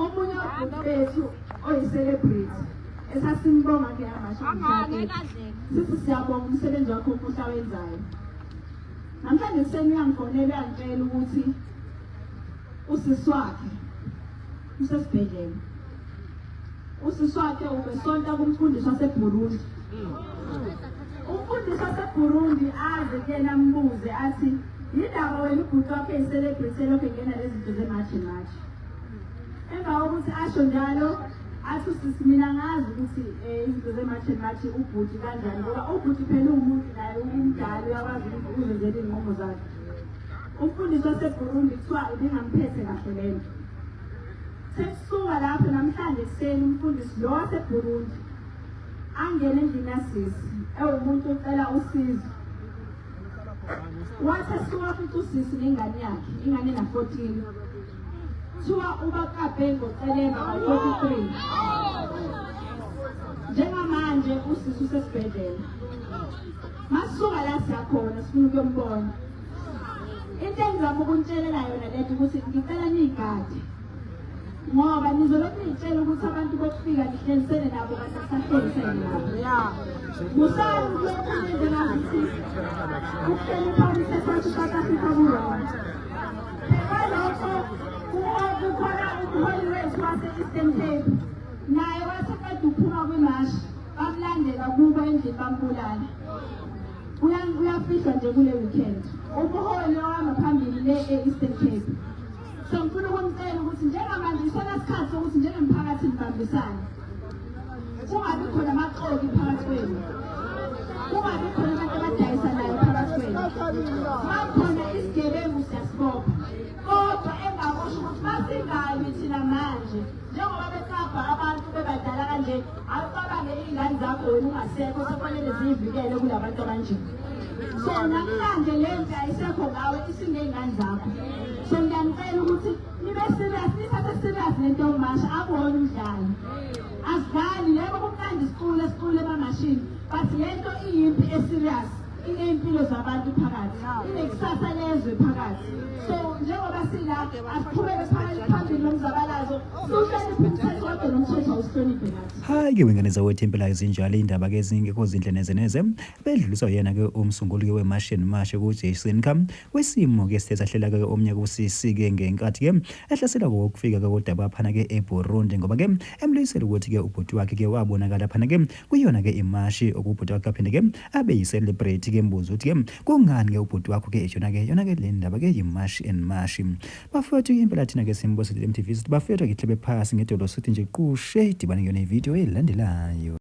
omunye wethu oyi-celebrity esasimbonga ke sithi siyabonga umsebenzi wakho omuhle awenzayo. Namhlanje kuseni uyangifonela uyangitshela ukuthi usisi wakhe usesibhedlela. Usisi wakhe ubesonta kumfundisi waseBurundi. Umfundisi waseBurundi aze kuyena ambuze athi yindaba wena ubhuti wakho eyi-celebrity elokhu engena lezi zinto zematshi. Emva kokuthi asho njalo athi usisi mina ngazi ukuthi izinto zematshi ubhuti kanjani ngoba ubhuti phela umuntu naye umdala uyakwazi ukuthi uzenzele iy'nqumo zakhe. Umfundisi waseBurundi kuthiwa ibingamphethe kahle lento. Sekusuka lapho namhlanje kuseni umfundisi lo waseBurundi angene endlini yasisi ewumuntu ocela usizo. Wathi esuka futhi usisi nengane yakhe ingane na-14 kuthiwa ubakabhe ngocelemba ka-43. Njengamanje usisi usesibhedlela. Masisuka la siyakhona sifuna ukuyombona. Into engizama ukunitshelela yona lento ukuthi ngicela niyigade ngoba nizolokhu nitshela ukuthi abantu bokufika nihlelisene nabo kanti asahlelisene nabo. Musala kulokhu njengazuthi ukuhleli phansi sesathi South Africa kurona. Ngalokho kukhona umholi wethu wase-Eastern Cape naye wathi qeda ukuphuma kwimashi bamlandela kubo endlini bambulala. Uyafihlwa nje kule weekend. Umholi owahamba phambili le e-Eastern Cape. So ngifuna ukumcela ukuthi njengamanje isenesikhathi sokuthi njengemphakathi nibambisane. Kungabi khona amaxoki phakathi kwenu. Kungabi khona abantu abadayisanayo phakathi kwenu. Makhona isigebengu siyasibopha. Kodwa engakosho ukuthi masingayi thina manje njengoba besabha abantu bebadala kanje awucabange iy'ngane zakho wena ungasekho sekufanele ziyivikele kulabantu abanje. So namhlanje le nto ayisekho ngawe isingey'ngane zakho. So ngiyanicela ukuthi nibe serious, nithathe serious lento yokumasha akuwona umdlalo. Asidlali yebo kumnandi sicule bamashini but lento iyimpi eserious. Iney'mpilo zabantu phakathi, inekusasa lezwe phakathi. So njengoba sila asiqhubeke phambili lomzabalazo siwuhloniphe umthetho kodwa nomthetho awusihloniphe nathi. Hayi-ke wengane zawethu impela ezinjalo iy'ndaba ke ezingekho zinhle neze bedluliswa yena-ke umsunguli-ke weMartian March ku-Jason Kham wesimo-ke sithe sahlela-ke omnyaka usisi-ke ngenkathi-ke ehlasela kokufika-ke kodaba phana-ke eBurundi ngoba-ke emluyisele ukuthi-ke ubhuti wakhe-ke wabonakala phana-ke kuyona-ke imashi okubhuti wakhe aphinde-ke abe yi-celebrate ke mbuzo ukuthi ke kungani ke ubhuti wakho ke yona ke le ndaba ke yi-Martian March bafowethu impela thina ke simbosile MTV sithi bafowethu ke hlebe phasi ngedolo sithi nje qushe idibane kuyona ivideo elandelayo.